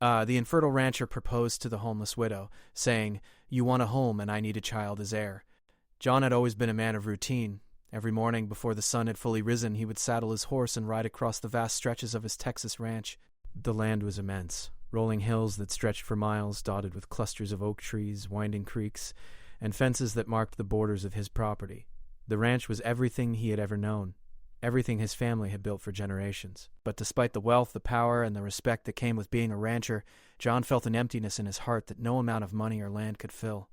The infertile rancher proposed to the homeless widow, saying, "You want a home and I need a child as heir." John had always been a man of routine. Every morning, before the sun had fully risen, he would saddle his horse and ride across the vast stretches of his Texas ranch. The land was immense, rolling hills that stretched for miles, dotted with clusters of oak trees, winding creeks, and fences that marked the borders of his property. The ranch was everything he had ever known, everything his family had built for generations. But despite the wealth, the power, and the respect that came with being a rancher, John felt an emptiness in his heart that no amount of money or land could fill.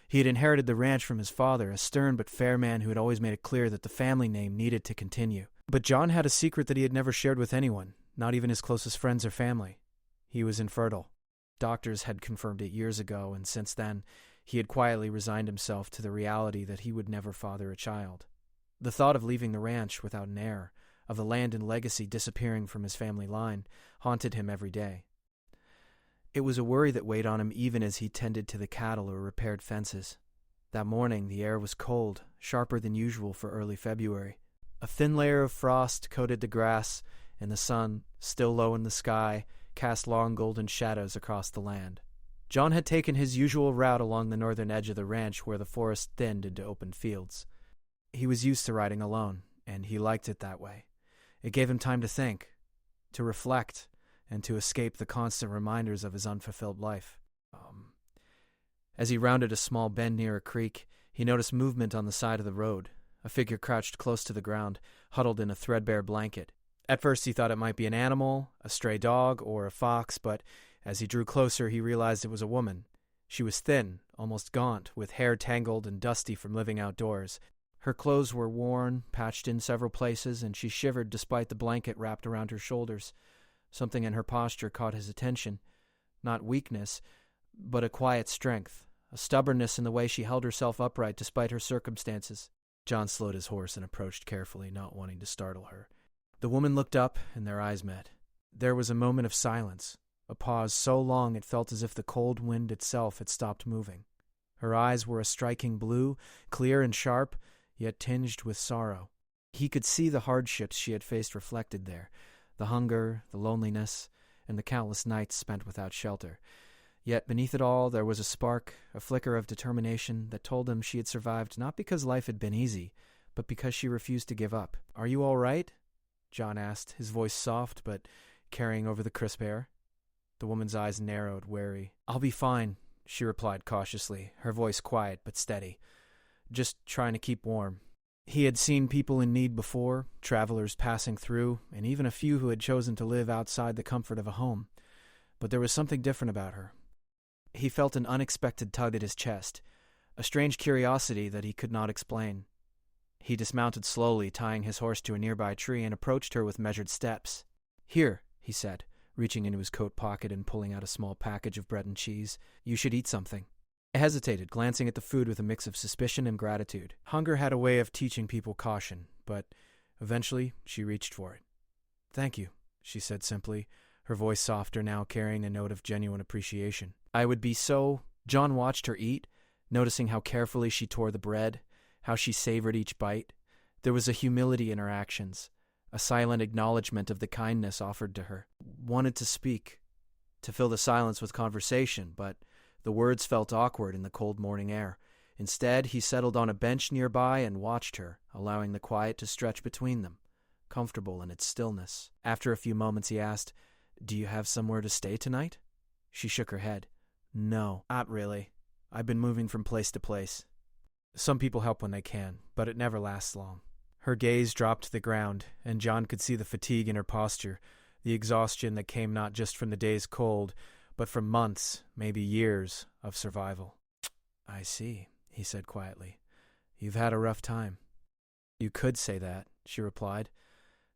He had inherited the ranch from his father, a stern but fair man who had always made it clear that the family name needed to continue. But John had a secret that he had never shared with anyone, not even his closest friends or family. He was infertile. Doctors had confirmed it years ago, and since then, he had quietly resigned himself to the reality that he would never father a child. The thought of leaving the ranch without an heir, of the land and legacy disappearing from his family line, haunted him every day. It was a worry that weighed on him even as he tended to the cattle or repaired fences. That morning, the air was cold, sharper than usual for early February. A thin layer of frost coated the grass, and the sun, still low in the sky, cast long golden shadows across the land. John had taken his usual route along the northern edge of the ranch where the forest thinned into open fields. He was used to riding alone, and he liked it that way. It gave him time to think, to reflect, and to escape the constant reminders of his unfulfilled life. As he rounded a small bend near a creek, he noticed movement on the side of the road. A figure crouched close to the ground, huddled in a threadbare blanket. At first he thought it might be an animal, a stray dog, or a fox, but as he drew closer he realized it was a woman. She was thin, almost gaunt, with hair tangled and dusty from living outdoors. Her clothes were worn, patched in several places, and she shivered despite the blanket wrapped around her shoulders. Something in her posture caught his attention. Not weakness, but a quiet strength, a stubbornness in the way she held herself upright despite her circumstances. John slowed his horse and approached carefully, not wanting to startle her. The woman looked up, and their eyes met. There was a moment of silence, a pause so long it felt as if the cold wind itself had stopped moving. Her eyes were a striking blue, clear and sharp, yet tinged with sorrow. He could see the hardships she had faced reflected there, the hunger, the loneliness, and the countless nights spent without shelter. Yet beneath it all there was a spark, a flicker of determination that told him she had survived not because life had been easy, but because she refused to give up. "Are you all right?" John asked, his voice soft but carrying over the crisp air. The woman's eyes narrowed, wary. "I'll be fine," she replied cautiously, her voice quiet but steady. "Just trying to keep warm." He had seen people in need before, travelers passing through, and even a few who had chosen to live outside the comfort of a home. But there was something different about her. He felt an unexpected tug at his chest, a strange curiosity that he could not explain. He dismounted slowly, tying his horse to a nearby tree, and approached her with measured steps. "Here," he said, reaching into his coat pocket and pulling out a small package of bread and cheese. "You should eat something." I hesitated, glancing at the food with a mix of suspicion and gratitude. Hunger had a way of teaching people caution, but eventually she reached for it. "Thank you," she said simply, her voice softer now, carrying a note of genuine appreciation. "I would be so—" John watched her eat, noticing how carefully she tore the bread, how she savored each bite. There was a humility in her actions, a silent acknowledgement of the kindness offered to her. Wanted to speak, to fill the silence with conversation, but the words felt awkward in the cold morning air. Instead, he settled on a bench nearby and watched her, allowing the quiet to stretch between them, comfortable in its stillness. After a few moments, he asked, "Do you have somewhere to stay tonight?" She shook her head. "No, not really. I've been moving from place to place. Some people help when they can, but it never lasts long." Her gaze dropped to the ground, and John could see the fatigue in her posture, the exhaustion that came not just from the day's cold, but from months, maybe years, of survival. "I see," he said quietly. "You've had a rough time." "You could say that," she replied.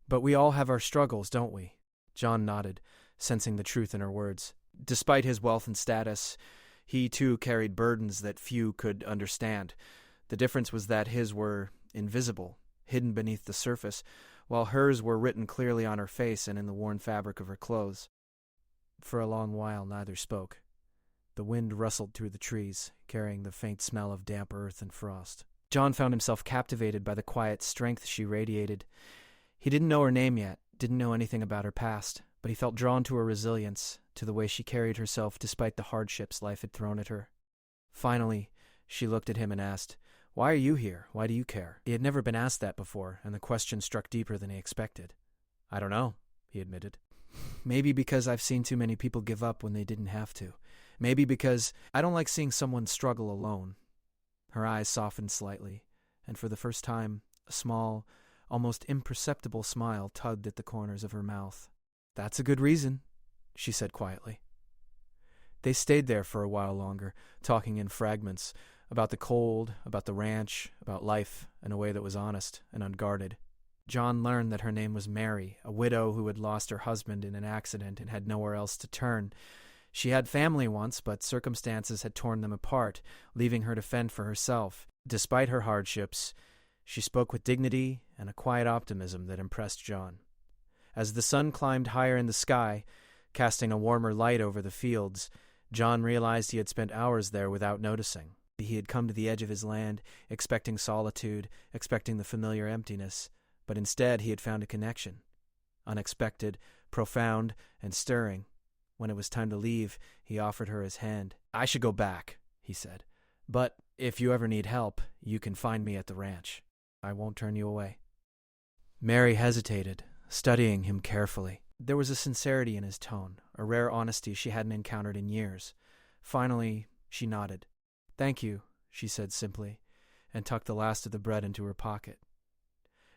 "But we all have our struggles, don't we?" John nodded, sensing the truth in her words. Despite his wealth and status, he too carried burdens that few could understand. The difference was that his were invisible, hidden beneath the surface, while hers were written clearly on her face and in the worn fabric of her clothes. For a long while neither spoke. The wind rustled through the trees, carrying the faint smell of damp earth and frost. John found himself captivated by the quiet strength she radiated. He didn't know her name yet, didn't know anything about her past, but he felt drawn to her resilience, to the way she carried herself despite the hardships life had thrown at her. Finally, she looked at him and asked, "Why are you here? Why do you care?" He had never been asked that before, and the question struck deeper than he expected. "I don't know," he admitted. "Maybe because I've seen too many people give up when they didn't have to. Maybe because I don't like seeing someone struggle alone." Her eyes softened slightly, and for the first time, a small, almost imperceptible smile tugged at the corners of her mouth. "That's a good reason," she said quietly. They stayed there for a while longer, talking in fragments, about the cold, about the ranch, about life, in a way that was honest and unguarded. John learned that her name was Mary, a widow who had lost her husband in an accident and had nowhere else to turn. She had family once, but circumstances had torn them apart, leaving her to fend for herself. Despite her hardships, she spoke with dignity and a quiet optimism that impressed John. As the sun climbed higher in the sky, casting a warmer light over the fields, John realized he had spent hours there without noticing. He had come to the edge of his land, expecting solitude, expecting the familiar emptiness, but instead he had found a connection. Unexpected, profound, and stirring. When it was time to leave, he offered her his hand. "I should go back," he said. "But if you ever need help, you can find me at the ranch. I won't turn you away." Mary hesitated, studying him carefully. There was a sincerity in his tone, a rare honesty she hadn't encountered in years. Finally, she nodded. "Thank you," she said simply, and tucked the last of the bread into her pocket.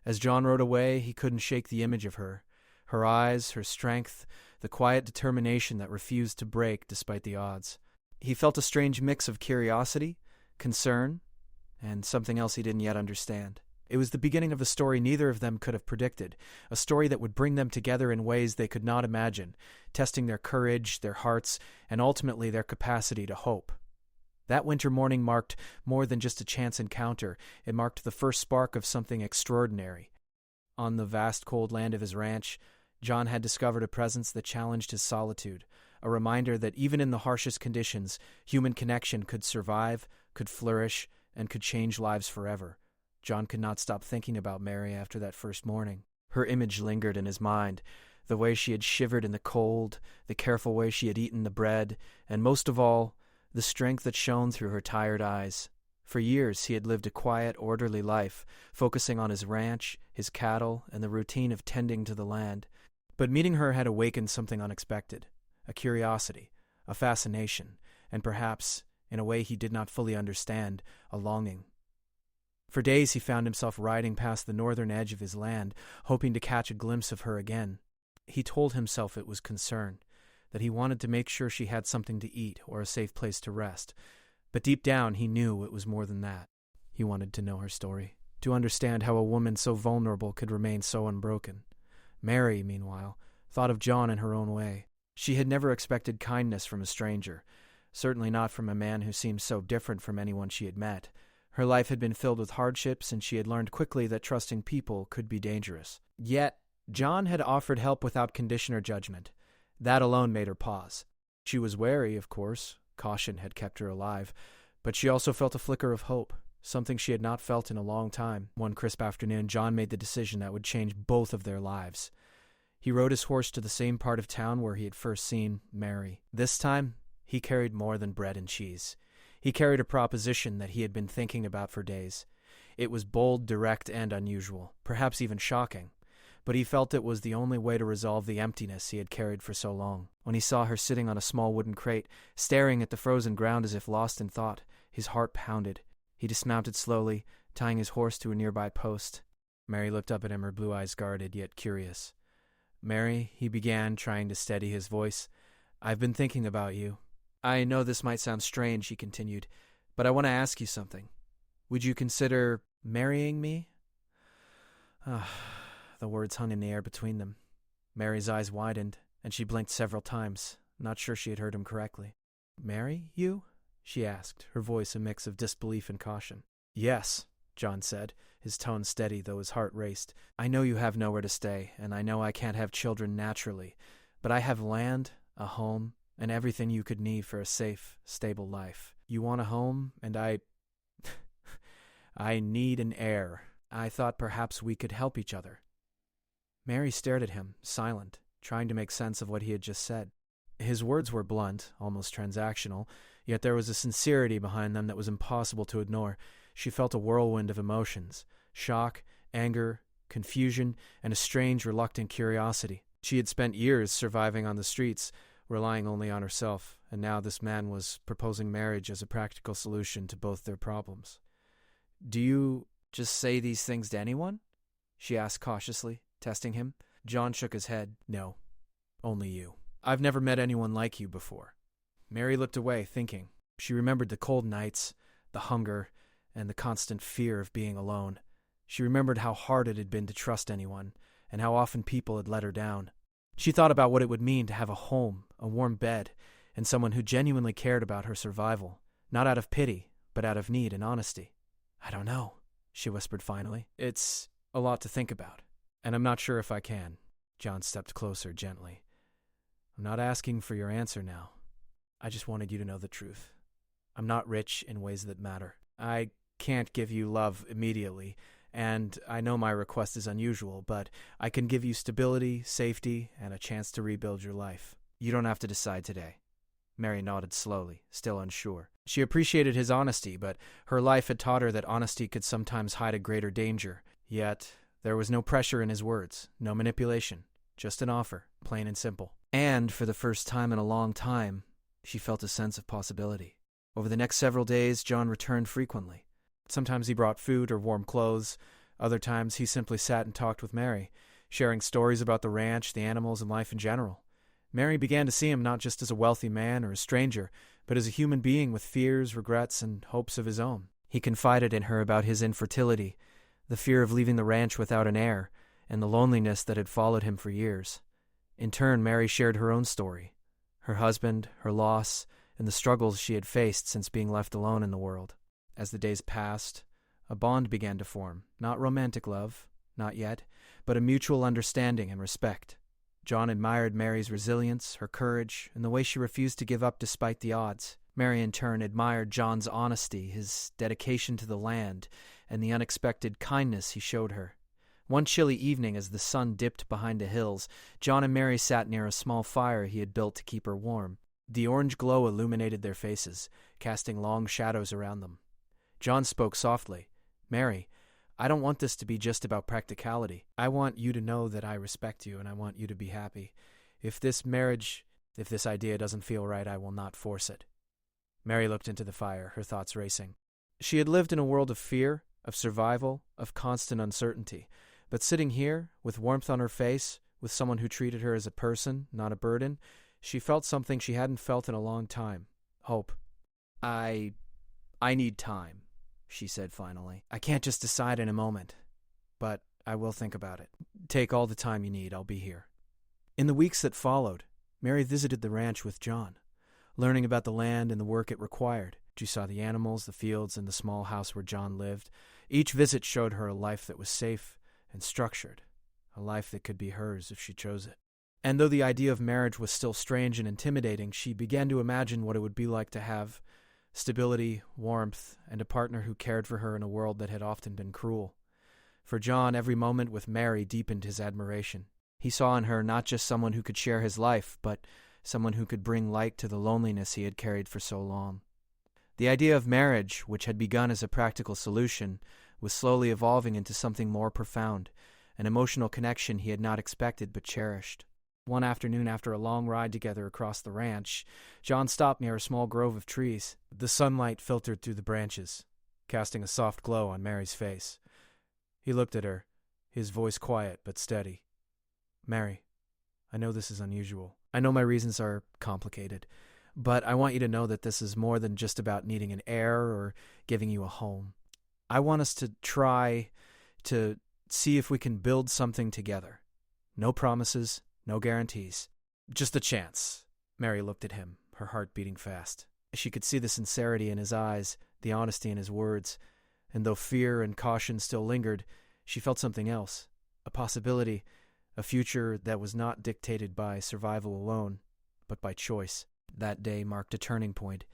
As John rode away, he couldn't shake the image of her. Her eyes, her strength, the quiet determination that refused to break despite the odds. He felt a strange mix of curiosity, concern, and something else he didn't yet understand. It was the beginning of a story neither of them could have predicted, a story that would bring them together in ways they could not imagine, testing their courage, their hearts, and ultimately their capacity to hope. That winter morning marked more than just a chance encounter. It marked the first spark of something extraordinary. On the vast cold land of his ranch, John had discovered a presence that challenged his solitude, a reminder that even in the harshest conditions, human connection could survive, could flourish, and could change lives forever. John could not stop thinking about Mary after that first morning. Her image lingered in his mind, the way she had shivered in the cold, the careful way she had eaten the bread, and most of all, the strength that shone through her tired eyes. For years he had lived a quiet, orderly life, focusing on his ranch, his cattle, and the routine of tending to the land. But meeting her had awakened something unexpected, a curiosity, a fascination, and perhaps, in a way he did not fully understand, a longing. For days he found himself riding past the northern edge of his land, hoping to catch a glimpse of her again. He told himself it was concern, that he wanted to make sure she had something to eat or a safe place to rest. But deep down he knew it was more than that. He wanted to know her story, to understand how a woman so vulnerable could remain so unbroken. Mary, meanwhile, thought of John in her own way. She had never expected kindness from a stranger, certainly not from a man who seemed so different from anyone she had met. Her life had been filled with hardships, and she had learned quickly that trusting people could be dangerous. Yet, John had offered help without condition or judgment. That alone made her pause. She was wary, of course. Caution had kept her alive. But she also felt a flicker of hope, something she had not felt in a long time. One crisp afternoon, John made the decision that would change both of their lives. He rode his horse to the same part of town where he had first seen Mary. This time, he carried more than bread and cheese. He carried a proposition that he had been thinking about for days. It was bold, direct, and unusual, perhaps even shocking. But he felt it was the only way to resolve the emptiness he had carried for so long. When he saw her sitting on a small wooden crate, staring at the frozen ground as if lost in thought, his heart pounded. He dismounted slowly, tying his horse to a nearby post. Mary looked up at him, her blue eyes guarded, yet curious. "Mary," he began, trying to steady his voice, "I've been thinking about you. I know this might sound strange," he continued, "but I want to ask you something. Would you consider marrying me?" The words hung in the air between them. Mary's eyes widened, and she blinked several times, not sure she had heard him correctly. "Marry you?" she asked, her voice a mix of disbelief and caution. "Yes," John said, his tone steady though his heart raced. "I know you have nowhere to stay, and I know I can't have children naturally, but I have land, a home, and everything you could need for a safe, stable life. You want a home, and I need an heir. I thought perhaps we could help each other." Mary stared at him, silent, trying to make sense of what he had just said. His words were blunt, almost transactional, yet there was a sincerity behind them that was impossible to ignore. She felt a whirlwind of emotions: shock, anger, confusion, and a strange, reluctant curiosity. She had spent years surviving on the streets, relying only on herself, and now this man was proposing marriage as a practical solution to both their problems. "Do you just say these things to anyone?" she asked cautiously, testing him. John shook his head. "No, only you. I've never met anyone like you before." Mary looked away, thinking. She remembered the cold nights, the hunger, and the constant fear of being alone. She remembered how hard it had been to trust anyone, and how often people had let her down. She thought about what it would mean to have a home, a warm bed, and someone who genuinely cared about her survival, not out of pity, but out of need and honesty. "I don't know," she whispered finally. "It's a lot to think about, and I'm not sure if I can." John stepped closer gently. "I'm not asking for your answer now. I just wanted you to know the truth. I'm not rich in ways that matter. I can't give you love immediately, and I know my request is unusual, but I can give you stability, safety, and a chance to rebuild your life. You don't have to decide today." Mary nodded slowly, still unsure. She appreciated his honesty, but her life had taught her that honesty could sometimes hide a greater danger. Yet there was no pressure in his words, no manipulation, just an offer, plain and simple. And for the first time in a long time, she felt a sense of possibility. Over the next several days, John returned frequently. Sometimes he brought food or warm clothes. Other times he simply sat and talked with Mary, sharing stories about the ranch, the animals, and life in general. Mary began to see him not just as a wealthy man or a stranger, but as a human being with fears, regrets, and hopes of his own. He confided in her about his infertility, the fear of leaving the ranch without an heir, and the loneliness that had followed him for years. In turn, Mary shared her own story, her husband, her loss, and the struggles she had faced since being left alone in the world. As the days passed, a bond began to form, not romantic love, not yet, but a mutual understanding and respect. John admired Mary's resilience, her courage, and the way she refused to give up despite the odds. Mary, in turn, admired John's honesty, his dedication to the land, and the unexpected kindness he showed her. One chilly evening, as the sun dipped behind the hills, John and Mary sat near a small fire he had built to keep her warm. The orange glow illuminated their faces, casting long shadows around them. John spoke softly. "Mary, I don't want this to be just about practicality. I want you to know that I respect you, and I want you to be happy. If this idea doesn't feel right, I will not force it." Mary looked into the fire, her thoughts racing. She had lived in a world of fear, of survival, of constant uncertainty. But sitting here, with warmth on her face, with someone who treated her as a person, not a burden, she felt something she hadn't felt in a long time. Hope. I need time," she said finally. "I can't just decide in a moment, but I will think about it. Take all the time you need. I'll be here." In the weeks that followed, Mary visited the ranch with John, learning about the land and the work it required. She saw the animals, the fields, and the small house where John lived. Each visit showed her a life that was safe and structured, a life that could be hers if she chose it. And though the idea of marriage was still strange and intimidating, she began to imagine what it would be like to have stability, warmth, and a partner who cared for her in a world that had often been cruel. For John, every moment with Mary deepened his admiration. He saw in her not just someone who could share his life, but someone who could bring light to the loneliness he had carried for so long. The idea of marriage, which had begun as a practical solution, was slowly evolving into something more profound, an emotional connection he had not expected but cherished. One afternoon, after a long ride together across the ranch, John stopped near a small grove of trees. The sunlight filtered through the branches, casting a soft glow on Mary's face. He looked at her, his voice quiet but steady. "Mary, I know this is unusual. I know my reasons are complicated, but I want you to know that this is more than just about needing an heir or giving you a home. I want us to try to see if we can build something together. No promises, no guarantees. Just a chance." Mary looked at him, her heart beating fast. She could see the sincerity in his eyes, the honesty in his words, and though fear and caution still lingered, she felt something else, a possibility, a future that was not dictated by survival alone, but by choice. That day marked a turning point.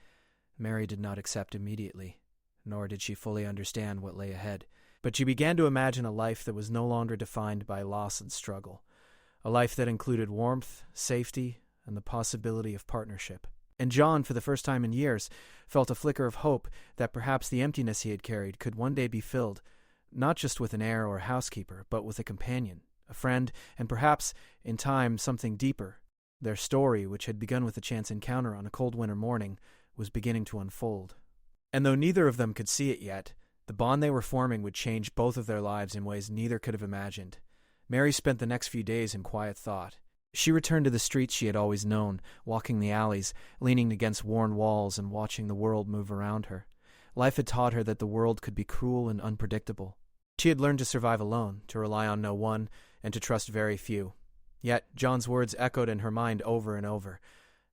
Mary did not accept immediately, nor did she fully understand what lay ahead, but she began to imagine a life that was no longer defined by loss and struggle, a life that included warmth, safety, and the possibility of partnership. And John, for the first time in years, felt a flicker of hope that perhaps the emptiness he had carried could one day be filled, not just with an heir or a housekeeper, but with a companion, a friend, and perhaps, in time, something deeper. Their story, which had begun with a chance encounter on a cold winter morning, was beginning to unfold. And though neither of them could see it yet, the bond they were forming would change both of their lives in ways neither could have imagined. Mary spent the next few days in quiet thought. She returned to the streets she had always known, walking the alleys, leaning against worn walls and watching the world move around her. Life had taught her that the world could be cruel and unpredictable. She had learned to survive alone, to rely on no one, and to trust very few. Yet John's words echoed in her mind over and over.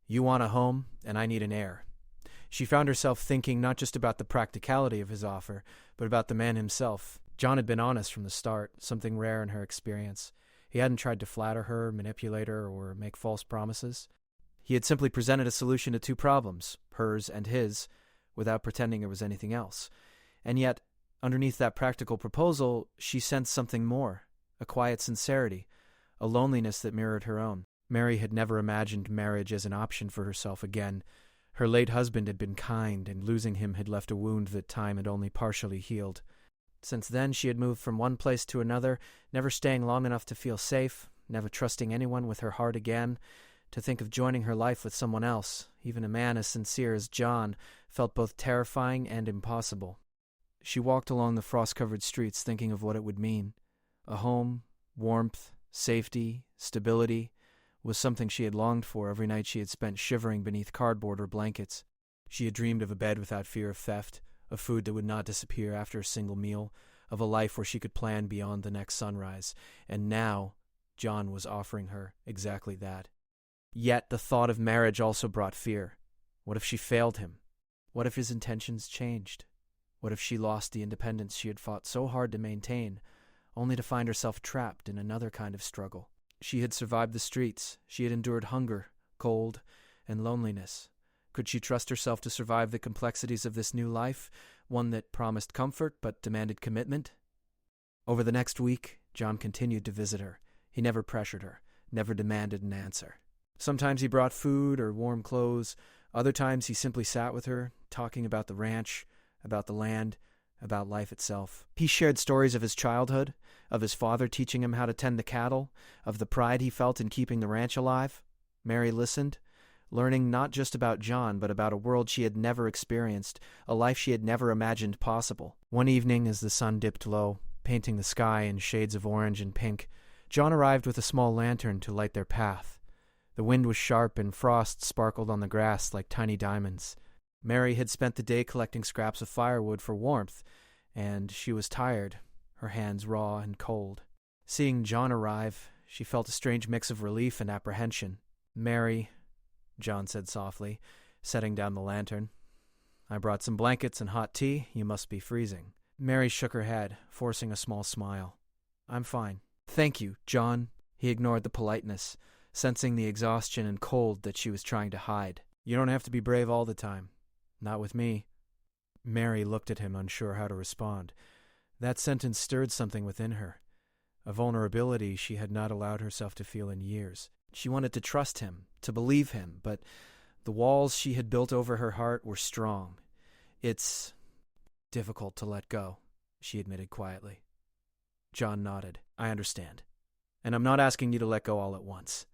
You want a home, and I need an heir. She found herself thinking not just about the practicality of his offer, but about the man himself. John had been honest from the start, something rare in her experience. He hadn't tried to flatter her, manipulate her, or make false promises. He had simply presented a solution to two problems, hers and his, without pretending there was anything else. And yet, underneath that practical proposal, she sensed something more, a quiet sincerity, a loneliness that mirrored her own. Mary had never imagined marriage as an option for herself again. Her late husband had been kind, and losing him had left a wound that time had only partially healed. Since then, she had moved from one place to another, never staying long enough to feel safe, never trusting anyone with her heart again. To think of joining her life with someone else, even a man as sincere as John, felt both terrifying and impossible. She walked along the frost-covered streets thinking of what it would mean. A home, warmth, safety, stability, was something she had longed for every night she had spent shivering beneath cardboard or blankets. She had dreamed of a bed without fear of theft, of food that would not disappear after a single meal, of a life where she could plan beyond the next sunrise. And now, John was offering her exactly that. Yet the thought of marriage also brought fear. What if she failed him? What if his intentions changed? What if she lost the independence she had fought so hard to maintain, only to find herself trapped in another kind of struggle? She had survived the streets. She had endured hunger, cold, and loneliness. Could she trust herself to survive the complexities of this new life, one that promised comfort but demanded commitment? Over the next week, John continued to visit her. He never pressured her, never demanded an answer. Sometimes he brought food or warm clothes. Other times he simply sat with her, talking about the ranch, about the land, about life itself. He shared stories of his childhood, of his father teaching him how to tend the cattle, of the pride he felt in keeping the ranch alive. Mary listened, learning not just about John, but about a world she had never experienced, a life she had never imagined possible. One evening, as the sun dipped low, painting the sky in shades of orange and pink, John arrived with a small lantern to light their path. The wind was sharp and frost sparkled on the grass like tiny diamonds. Mary had spent the day collecting scraps of firewood for warmth, and she was tired, her hands raw and cold. Seeing John arrive, she felt a strange mix of relief and apprehension. "Mary," John said softly, setting down the lantern, "I brought some blankets and hot tea. You must be freezing." Mary shook her head, forcing a small smile. "I'm fine." "Thank you, John." He ignored the politeness, sensing the exhaustion and cold that she was trying to hide. "You don't have to be brave all the time. Not with me." Mary looked at him, unsure how to respond. That sentence stirred something within her, a vulnerability she had not allowed herself to feel in years. She wanted to trust him, to believe him, but the walls she had built over her heart were strong. "It's difficult to let go," she admitted quietly. John nodded. "I understand. And I'm not asking you to let go all at once.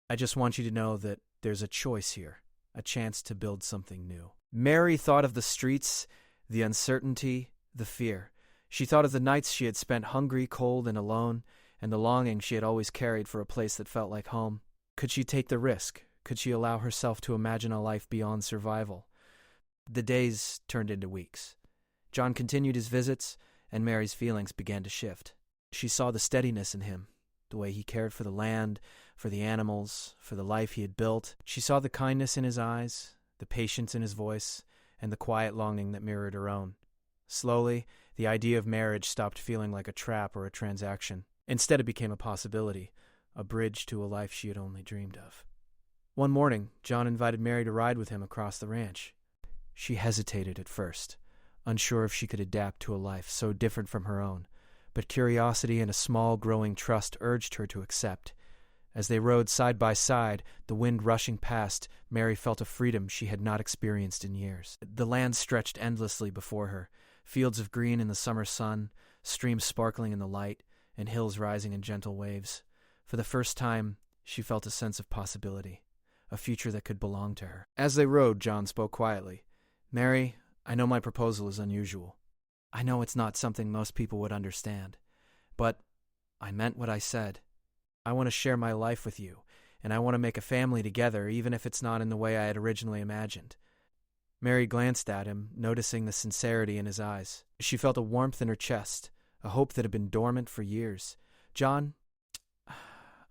I just want you to know that there's a choice here, a chance to build something new." Mary thought of the streets, the uncertainty, the fear. She thought of the nights she had spent hungry, cold, and alone, and the longing she had always carried for a place that felt like home. Could she take the risk? Could she allow herself to imagine a life beyond survival? The days turned into weeks. John continued his visits, and Mary's feelings began to shift. She saw the steadiness in him, the way he cared for the land, for the animals, for the life he had built. She saw the kindness in his eyes, the patience in his voice, and the quiet longing that mirrored her own. Slowly, the idea of marriage stopped feeling like a trap or a transaction. Instead, it became a possibility, a bridge to a life she had only dreamed of. One morning, John invited Mary to ride with him across the ranch. She hesitated at first, unsure if she could adapt to a life so different from her own, but curiosity and a small, growing trust urged her to accept. As they rode side by side, the wind rushing past, Mary felt a freedom she had not experienced in years. The land stretched endlessly before her, fields of green in the summer sun, streams sparkling in the light, and hills rising in gentle waves. For the first time, she felt a sense of possibility, a future that could belong to her. As they rode, John spoke quietly. "Mary, I know my proposal is unusual. I know it's not something most people would understand. But I meant what I said. I want to share my life with you, and I want to make a family together, even if it's not in the way I had originally imagined." Mary glanced at him, noticing the sincerity in his eyes. She felt a warmth in her chest, a hope that had been dormant for years. "John,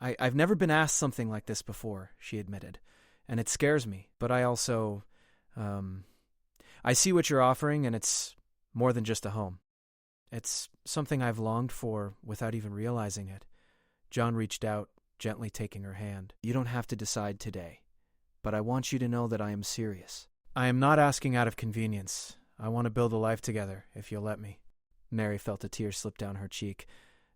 I've never been asked something like this before," she admitted, "and it scares me. But I also, I see what you're offering, and it's more than just a home. It's something I've longed for without even realizing it." John reached out, gently taking her hand. "You don't have to decide today, but I want you to know that I am serious. I am not asking out of convenience. I want to build a life together, if you'll let me." Mary felt a tear slip down her cheek,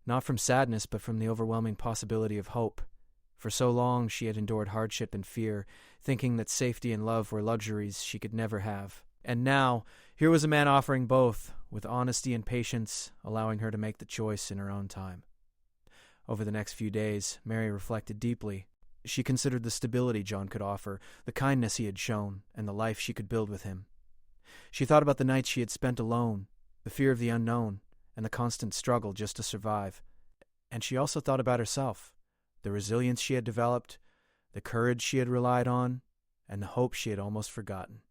not from sadness, but from the overwhelming possibility of hope. For so long she had endured hardship and fear, thinking that safety and love were luxuries she could never have. And now, here was a man offering both, with honesty and patience, allowing her to make the choice in her own time. Over the next few days, Mary reflected deeply. She considered the stability John could offer, the kindness he had shown, and the life she could build with him. She thought about the nights she had spent alone, the fear of the unknown, and the constant struggle just to survive. And she also thought about herself, the resilience she had developed, the courage she had relied on, and the hope she had almost forgotten.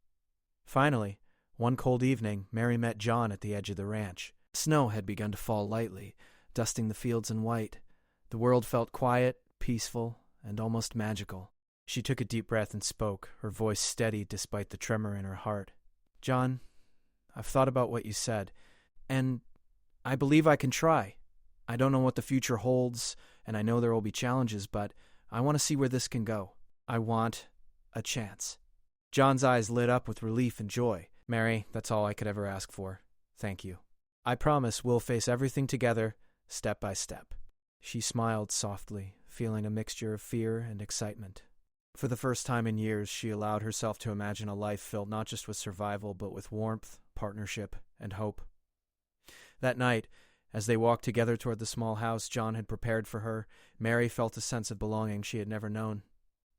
Finally, one cold evening, Mary met John at the edge of the ranch. Snow had begun to fall lightly, dusting the fields in white. The world felt quiet, peaceful, and almost magical. She took a deep breath and spoke, her voice steady despite the tremor in her heart. "John, I've thought about what you said, and I believe I can try. I don't know what the future holds, and I know there will be challenges, but I want to see where this can go. I want a chance." John's eyes lit up with relief and joy. "Mary, that's all I could ever ask for. Thank you. I promise we'll face everything together, step by step." She smiled softly, feeling a mixture of fear and excitement. For the first time in years, she allowed herself to imagine a life filled not just with survival, but with warmth, partnership, and hope. That night, as they walked together toward the small house John had prepared for her, Mary felt a sense of belonging she had never known.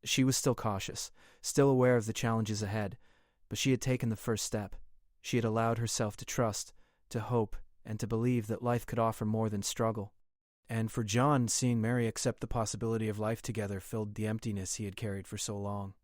She was still cautious, still aware of the challenges ahead, but she had taken the first step. She had allowed herself to trust, to hope, and to believe that life could offer more than struggle. And for John, seeing Mary accept the possibility of life together filled the emptiness he had carried for so long.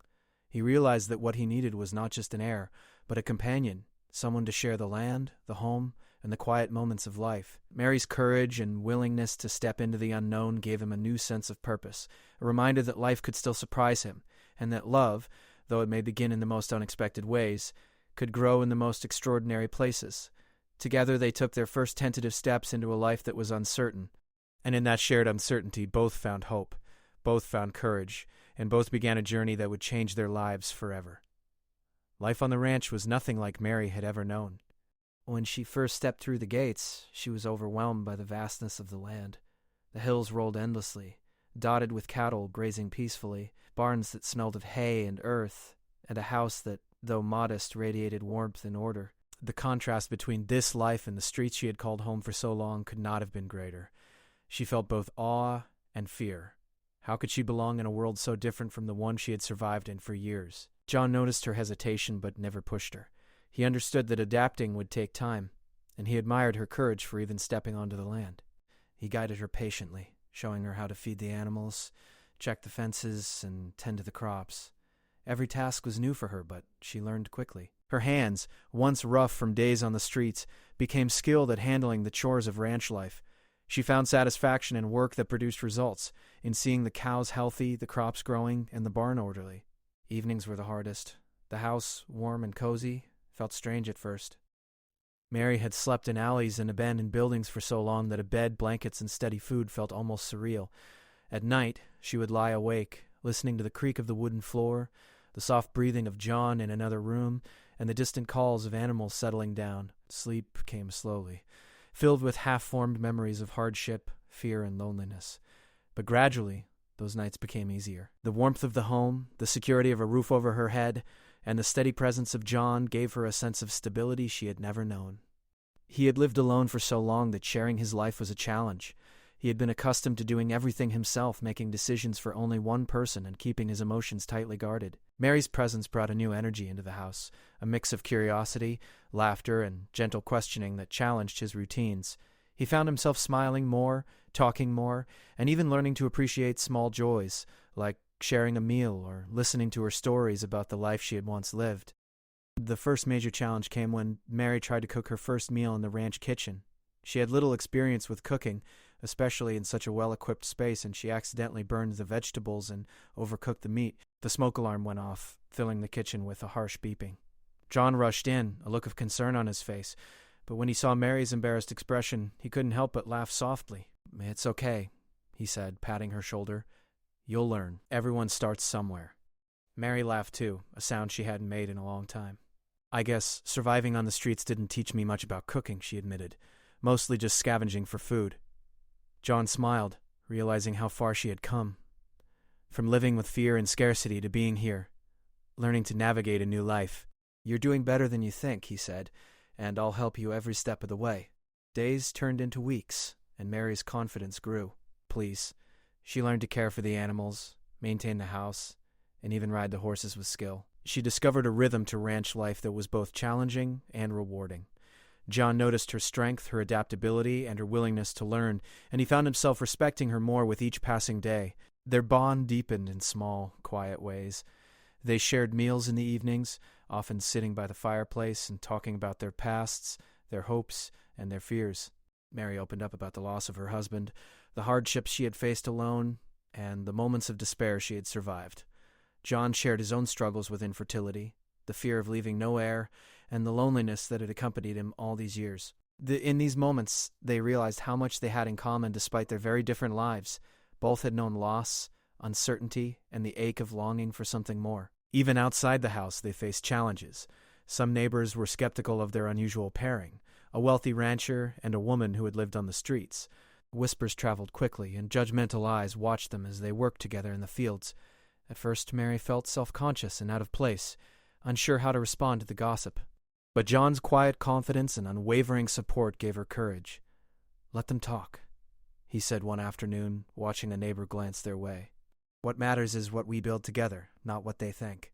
He realized that what he needed was not just an heir, but a companion, someone to share the land, the home, and the quiet moments of life. Mary's courage and willingness to step into the unknown gave him a new sense of purpose, a reminder that life could still surprise him, and that love, though it may begin in the most unexpected ways, could grow in the most extraordinary places. Together they took their first tentative steps into a life that was uncertain, and in that shared uncertainty both found hope, both found courage, and both began a journey that would change their lives forever. Life on the ranch was nothing like Mary had ever known. When she first stepped through the gates, she was overwhelmed by the vastness of the land. The hills rolled endlessly, dotted with cattle grazing peacefully, barns that smelled of hay and earth, and a house that, though modest, radiated warmth and order. The contrast between this life and the streets she had called home for so long could not have been greater. She felt both awe and fear. How could she belong in a world so different from the one she had survived in for years? John noticed her hesitation but never pushed her. He understood that adapting would take time, and he admired her courage for even stepping onto the land. He guided her patiently, showing her how to feed the animals, check the fences, and tend to the crops. Every task was new for her, but she learned quickly. Her hands, once rough from days on the streets, became skilled at handling the chores of ranch life. She found satisfaction in work that produced results, in seeing the cows healthy, the crops growing, and the barn orderly. Evenings were the hardest. The house, warm and cozy, felt strange at first. Mary had slept in alleys and abandoned buildings for so long that a bed, blankets, and steady food felt almost surreal. At night, she would lie awake, listening to the creak of the wooden floor, the soft breathing of John in another room, and the distant calls of animals settling down. Sleep came slowly, filled with half-formed memories of hardship, fear, and loneliness. But gradually, those nights became easier. The warmth of the home, the security of a roof over her head, and the steady presence of John gave her a sense of stability she had never known. He had lived alone for so long that sharing his life was a challenge. He had been accustomed to doing everything himself, making decisions for only one person and keeping his emotions tightly guarded. Mary's presence brought a new energy into the house, a mix of curiosity, laughter, and gentle questioning that challenged his routines. He found himself smiling more, talking more, and even learning to appreciate small joys, like sharing a meal or listening to her stories about the life she had once lived. The first major challenge came when Mary tried to cook her first meal in the ranch kitchen. She had little experience with cooking, especially in such a well-equipped space, and she accidentally burned the vegetables and overcooked the meat. The smoke alarm went off, filling the kitchen with a harsh beeping. John rushed in, a look of concern on his face, but when he saw Mary's embarrassed expression, he couldn't help but laugh softly. "It's okay," he said, patting her shoulder. "You'll learn. Everyone starts somewhere." Mary laughed too, a sound she hadn't made in a long time. "I guess surviving on the streets didn't teach me much about cooking," she admitted, "mostly just scavenging for food." John smiled, realizing how far she had come. From living with fear and scarcity to being here, learning to navigate a new life. "You're doing better than you think," he said, "and I'll help you every step of the way." Days turned into weeks, and Mary's confidence grew. Please. She learned to care for the animals, maintain the house, and even ride the horses with skill. She discovered a rhythm to ranch life that was both challenging and rewarding. John noticed her strength, her adaptability, and her willingness to learn, and he found himself respecting her more with each passing day. Their bond deepened in small, quiet ways. They shared meals in the evenings, often sitting by the fireplace and talking about their pasts, their hopes, and their fears. Mary opened up about the loss of her husband, the hardships she had faced alone, and the moments of despair she had survived. John shared his own struggles with infertility, the fear of leaving no heir, and the loneliness that had accompanied him all these years. In these moments, they realized how much they had in common despite their very different lives. Both had known loss, uncertainty, and the ache of longing for something more. Even outside the house, they faced challenges. Some neighbors were skeptical of their unusual pairing, a wealthy rancher and a woman who had lived on the streets. Whispers traveled quickly, and judgmental eyes watched them as they worked together in the fields. At first, Mary felt self-conscious and out of place, unsure how to respond to the gossip. But John's quiet confidence and unwavering support gave her courage. "Let them talk," he said one afternoon, watching a neighbor glance their way. "What matters is what we build together, not what they think."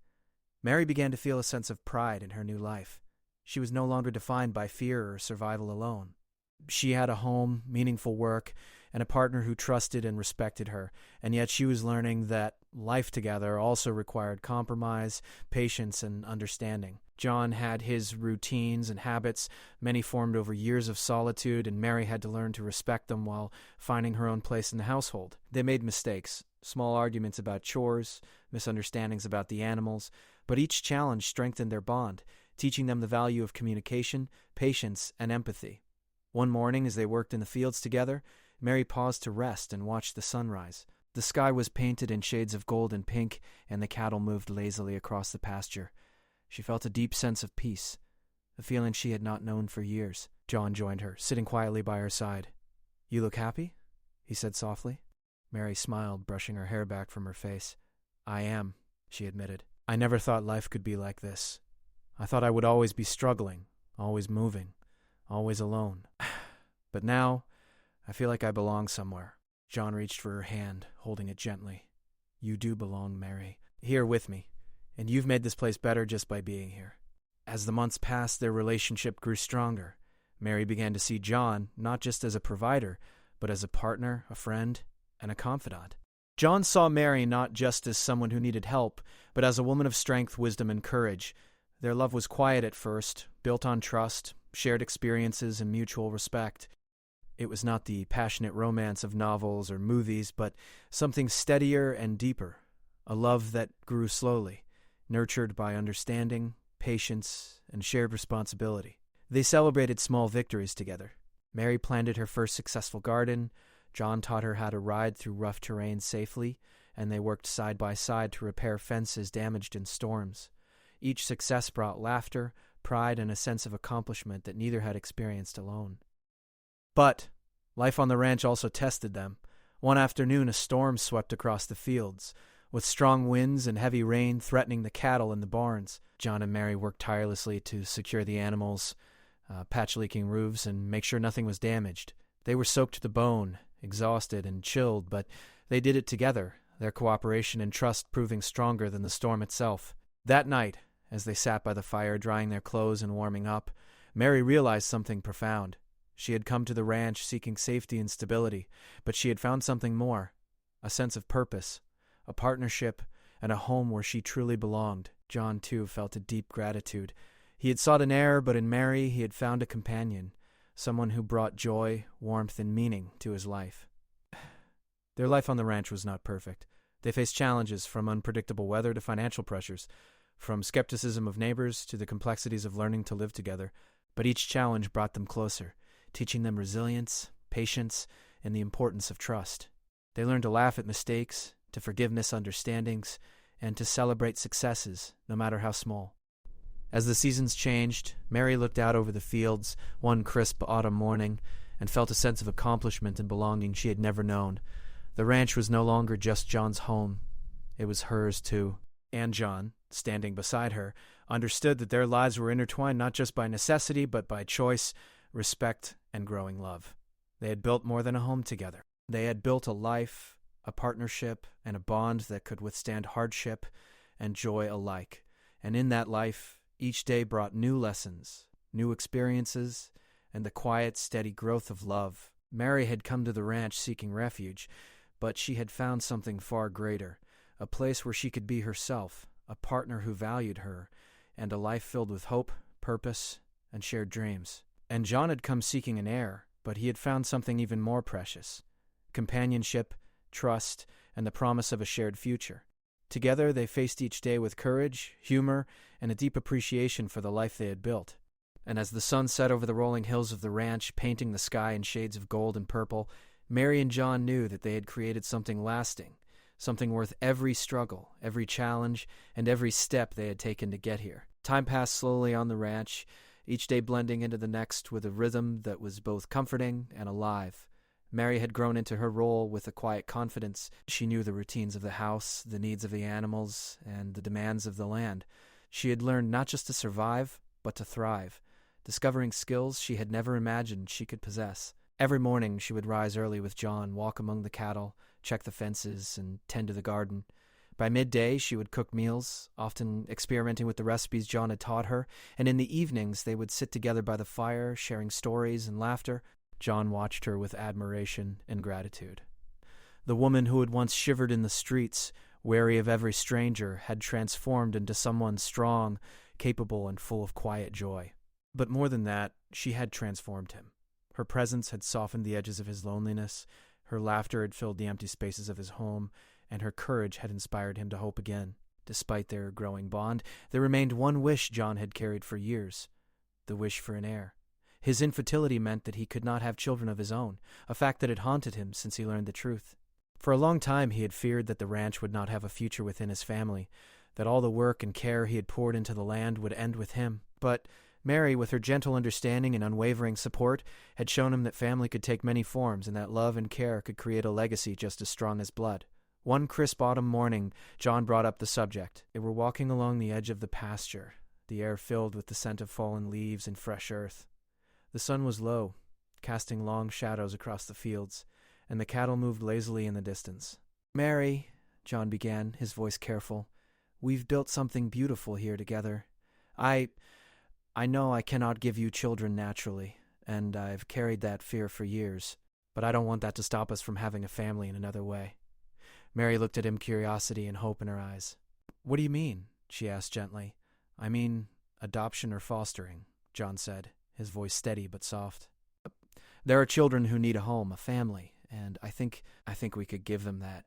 Mary began to feel a sense of pride in her new life. She was no longer defined by fear or survival alone. She had a home, meaningful work, and a partner who trusted and respected her, and yet she was learning that life together also required compromise, patience, and understanding. John had his routines and habits, many formed over years of solitude, and Mary had to learn to respect them while finding her own place in the household. They made mistakes, small arguments about chores, misunderstandings about the animals, but each challenge strengthened their bond, teaching them the value of communication, patience, and empathy. One morning, as they worked in the fields together, Mary paused to rest and watch the sunrise. The sky was painted in shades of gold and pink, and the cattle moved lazily across the pasture. She felt a deep sense of peace, a feeling she had not known for years. John joined her, sitting quietly by her side. "You look happy?" he said softly. Mary smiled, brushing her hair back from her face. "I am," she admitted. "I never thought life could be like this. I thought I would always be struggling, always moving, always alone. But now, I feel like I belong somewhere." John reached for her hand, holding it gently. "You do belong, Mary. Here with me. And you've made this place better just by being here." As the months passed, their relationship grew stronger. Mary began to see John not just as a provider, but as a partner, a friend, and a confidant. John saw Mary not just as someone who needed help, but as a woman of strength, wisdom, and courage. Their love was quiet at first, built on trust, shared experiences, and mutual respect. It was not the passionate romance of novels or movies, but something steadier and deeper, a love that grew slowly, nurtured by understanding, patience, and shared responsibility. They celebrated small victories together. Mary planted her first successful garden, John taught her how to ride through rough terrain safely, and they worked side by side to repair fences damaged in storms. Each success brought laughter, pride, and a sense of accomplishment that neither had experienced alone. But life on the ranch also tested them. One afternoon, a storm swept across the fields, with strong winds and heavy rain threatening the cattle in the barns. John and Mary worked tirelessly to secure the animals, patch leaking roofs, and make sure nothing was damaged. They were soaked to the bone, exhausted and chilled, but they did it together, their cooperation and trust proving stronger than the storm itself. That night, as they sat by the fire drying their clothes and warming up, Mary realized something profound. She had come to the ranch seeking safety and stability, but she had found something more, a sense of purpose, a partnership, and a home where she truly belonged. John, too, felt a deep gratitude. He had sought an heir, but in Mary he had found a companion, someone who brought joy, warmth, and meaning to his life. Their life on the ranch was not perfect. They faced challenges from unpredictable weather to financial pressures, from skepticism of neighbors to the complexities of learning to live together. But each challenge brought them closer, teaching them resilience, patience, and the importance of trust. They learned to laugh at mistakes, to forgive misunderstandings, and to celebrate successes, no matter how small. As the seasons changed, Mary looked out over the fields one crisp autumn morning and felt a sense of accomplishment and belonging she had never known. The ranch was no longer just John's home. It was hers, too. And John, standing beside her, understood that their lives were intertwined not just by necessity, but by choice, respect, and growing love. They had built more than a home together. They had built a life, a partnership, and a bond that could withstand hardship and joy alike. And in that life, each day brought new lessons, new experiences, and the quiet, steady growth of love. Mary had come to the ranch seeking refuge, but she had found something far greater, a place where she could be herself, a partner who valued her, and a life filled with hope, purpose, and shared dreams. And John had come seeking an heir, but he had found something even more precious: companionship, trust, and the promise of a shared future. Together they faced each day with courage, humor, and a deep appreciation for the life they had built. And as the sun set over the rolling hills of the ranch, painting the sky in shades of gold and purple, Mary and John knew that they had created something lasting, something worth every struggle, every challenge, and every step they had taken to get here. Time passed slowly on the ranch, each day blending into the next with a rhythm that was both comforting and alive. Mary had grown into her role with a quiet confidence. She knew the routines of the house, the needs of the animals, and the demands of the land. She had learned not just to survive, but to thrive, discovering skills she had never imagined she could possess. Every morning she would rise early with John, walk among the cattle, check the fences, and tend to the garden. By midday she would cook meals, often experimenting with the recipes John had taught her, and in the evenings they would sit together by the fire, sharing stories and laughter. John watched her with admiration and gratitude. The woman who had once shivered in the streets, wary of every stranger, had transformed into someone strong, capable, and full of quiet joy. But more than that, she had transformed him. Her presence had softened the edges of his loneliness, her laughter had filled the empty spaces of his home, and her courage had inspired him to hope again. Despite their growing bond, there remained one wish John had carried for years: the wish for an heir. His infertility meant that he could not have children of his own, a fact that had haunted him since he learned the truth. For a long time he had feared that the ranch would not have a future within his family, that all the work and care he had poured into the land would end with him. But Mary, with her gentle understanding and unwavering support, had shown him that family could take many forms and that love and care could create a legacy just as strong as blood. One crisp autumn morning, John brought up the subject. They were walking along the edge of the pasture, the air filled with the scent of fallen leaves and fresh earth. The sun was low, casting long shadows across the fields, and the cattle moved lazily in the distance. "Mary," John began, his voice careful, "we've built something beautiful here together. I know I cannot give you children naturally, and I've carried that fear for years, but I don't want that to stop us from having a family in another way." Mary looked at him, curiosity and hope in her eyes. "What do you mean?" she asked gently. "I mean adoption or fostering," John said, his voice steady but soft. "There are children who need a home, a family, and I think we could give them that.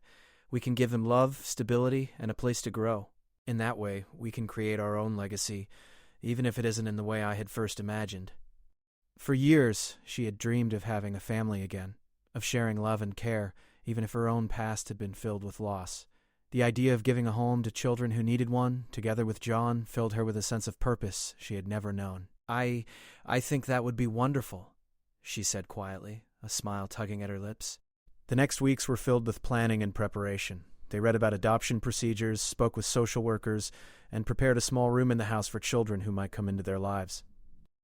We can give them love, stability, and a place to grow. In that way, we can create our own legacy, even if it isn't in the way I had first imagined." For years, she had dreamed of having a family again, of sharing love and care, even if her own past had been filled with loss. The idea of giving a home to children who needed one, together with John, filled her with a sense of purpose she had never known. I think that would be wonderful," she said quietly, a smile tugging at her lips. The next weeks were filled with planning and preparation. They read about adoption procedures, spoke with social workers, and prepared a small room in the house for children who might come into their lives.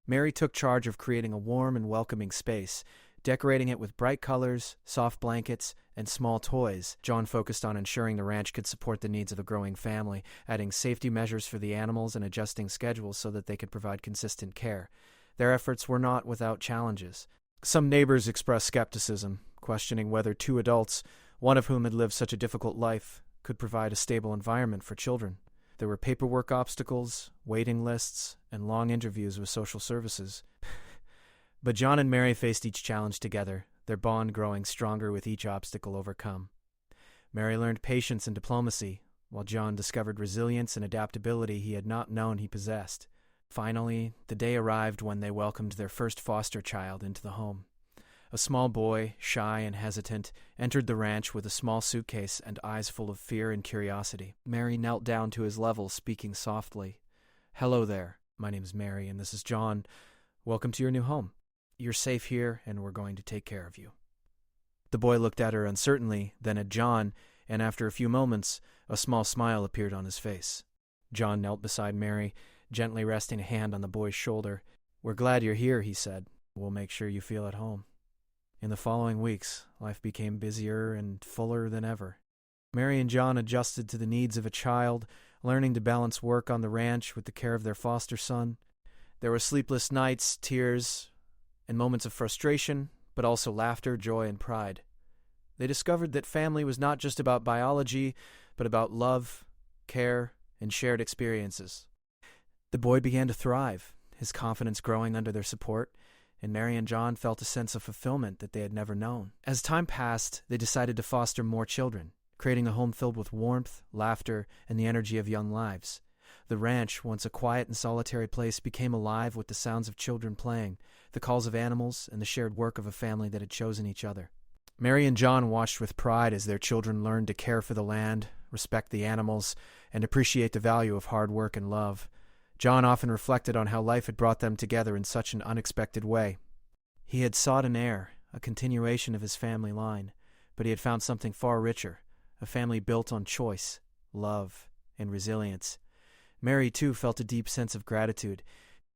Mary took charge of creating a warm and welcoming space, decorating it with bright colors, soft blankets, and small toys. John focused on ensuring the ranch could support the needs of a growing family, adding safety measures for the animals and adjusting schedules so that they could provide consistent care. Their efforts were not without challenges. Some neighbors expressed skepticism, questioning whether two adults, one of whom had lived such a difficult life, could provide a stable environment for children. There were paperwork obstacles, waiting lists, and long interviews with social services. But John and Mary faced each challenge together, their bond growing stronger with each obstacle overcome. Mary learned patience and diplomacy, while John discovered resilience and adaptability he had not known he possessed. Finally, the day arrived when they welcomed their first foster child into the home. A small boy, shy and hesitant, entered the ranch with a small suitcase and eyes full of fear and curiosity. Mary knelt down to his level, speaking softly. "Hello there. My name's Mary, and this is John. Welcome to your new home. You're safe here, and we're going to take care of you." The boy looked at her uncertainly, then at John, and after a few moments, a small smile appeared on his face. John knelt beside Mary, gently resting a hand on the boy's shoulder. "We're glad you're here," he said. "We'll make sure you feel at home." In the following weeks, life became busier and fuller than ever. Mary and John adjusted to the needs of a child, learning to balance work on the ranch with the care of their foster son. There were sleepless nights, tears, and moments of frustration, but also laughter, joy, and pride. They discovered that family was not just about biology, but about love, care, and shared experiences. The boy began to thrive, his confidence growing under their support, and Mary and John felt a sense of fulfillment that they had never known. As time passed, they decided to foster more children, creating a home filled with warmth, laughter, and the energy of young lives. The ranch, once a quiet and solitary place, became alive with the sounds of children playing, the calls of animals, and the shared work of a family that had chosen each other. Mary and John watched with pride as their children learned to care for the land, respect the animals, and appreciate the value of hard work and love. John often reflected on how life had brought them together in such an unexpected way. He had sought an heir, a continuation of his family line, but he had found something far richer, a family built on choice, love, and resilience. Mary, too, felt a deep sense of gratitude.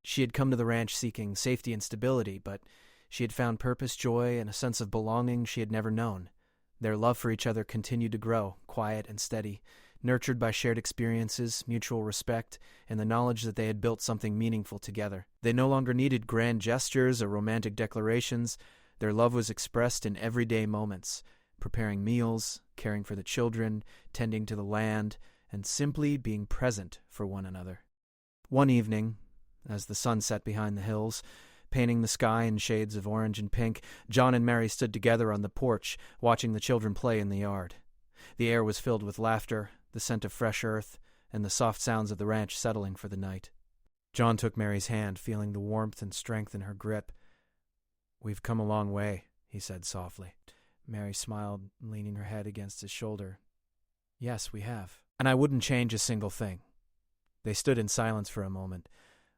She had come to the ranch seeking safety and stability, but she had found purpose, joy, and a sense of belonging she had never known. Their love for each other continued to grow, quiet and steady, nurtured by shared experiences, mutual respect, and the knowledge that they had built something meaningful together. They no longer needed grand gestures or romantic declarations. Their love was expressed in everyday moments, preparing meals, caring for the children, tending to the land, and simply being present for one another. One evening, as the sun set behind the hills, painting the sky in shades of orange and pink, John and Mary stood together on the porch, watching the children play in the yard. The air was filled with laughter, the scent of fresh earth, and the soft sounds of the ranch settling for the night. John took Mary's hand, feeling the warmth and strength in her grip. "We've come a long way," he said softly. Mary smiled, leaning her head against his shoulder. "Yes, we have. And I wouldn't change a single thing." They stood in silence for a moment,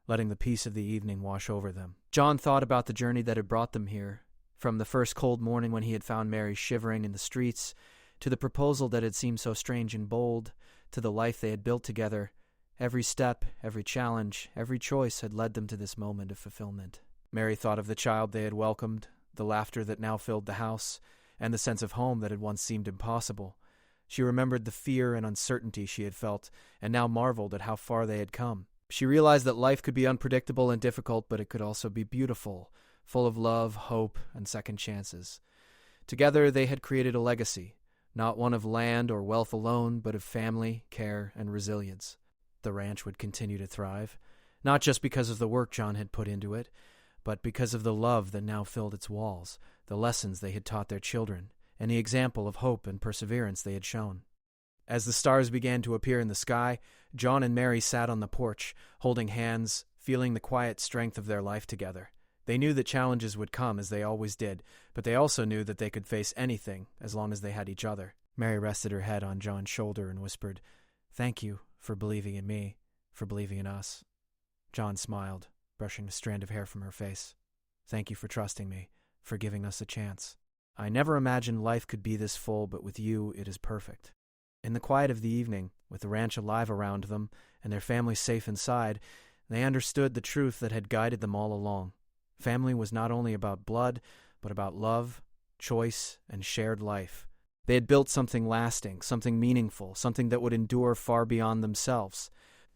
letting the peace of the evening wash over them. John thought about the journey that had brought them here, from the first cold morning when he had found Mary shivering in the streets, to the proposal that had seemed so strange and bold, to the life they had built together. Every step, every challenge, every choice had led them to this moment of fulfillment. Mary thought of the child they had welcomed, the laughter that now filled the house, and the sense of home that had once seemed impossible. She remembered the fear and uncertainty she had felt, and now marveled at how far they had come. She realized that life could be unpredictable and difficult, but it could also be beautiful, full of love, hope, and second chances. Together they had created a legacy, not one of land or wealth alone, but of family, care, and resilience. The ranch would continue to thrive, not just because of the work John had put into it, but because of the love that now filled its walls, the lessons they had taught their children, and the example of hope and perseverance they had shown. As the stars began to appear in the sky, John and Mary sat on the porch, holding hands, feeling the quiet strength of their life together. They knew that challenges would come, as they always did, but they also knew that they could face anything as long as they had each other. Mary rested her head on John's shoulder and whispered, "Thank you for believing in me, for believing in us." John smiled, brushing a strand of hair from her face. "Thank you for trusting me, for giving us a chance." I never imagined life could be this full, but with you, it is perfect." In the quiet of the evening, with the ranch alive around them and their family safe inside, they understood the truth that had guided them all along. Family was not only about blood, but about love, choice, and shared life. They had built something lasting, something meaningful, something that would endure far beyond themselves.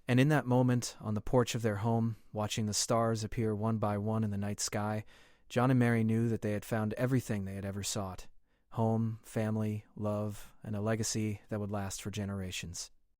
And in that moment, on the porch of their home, watching the stars appear one by one in the night sky, John and Mary knew that they had found everything they had ever sought: home, family, love, and a legacy that would last for generations.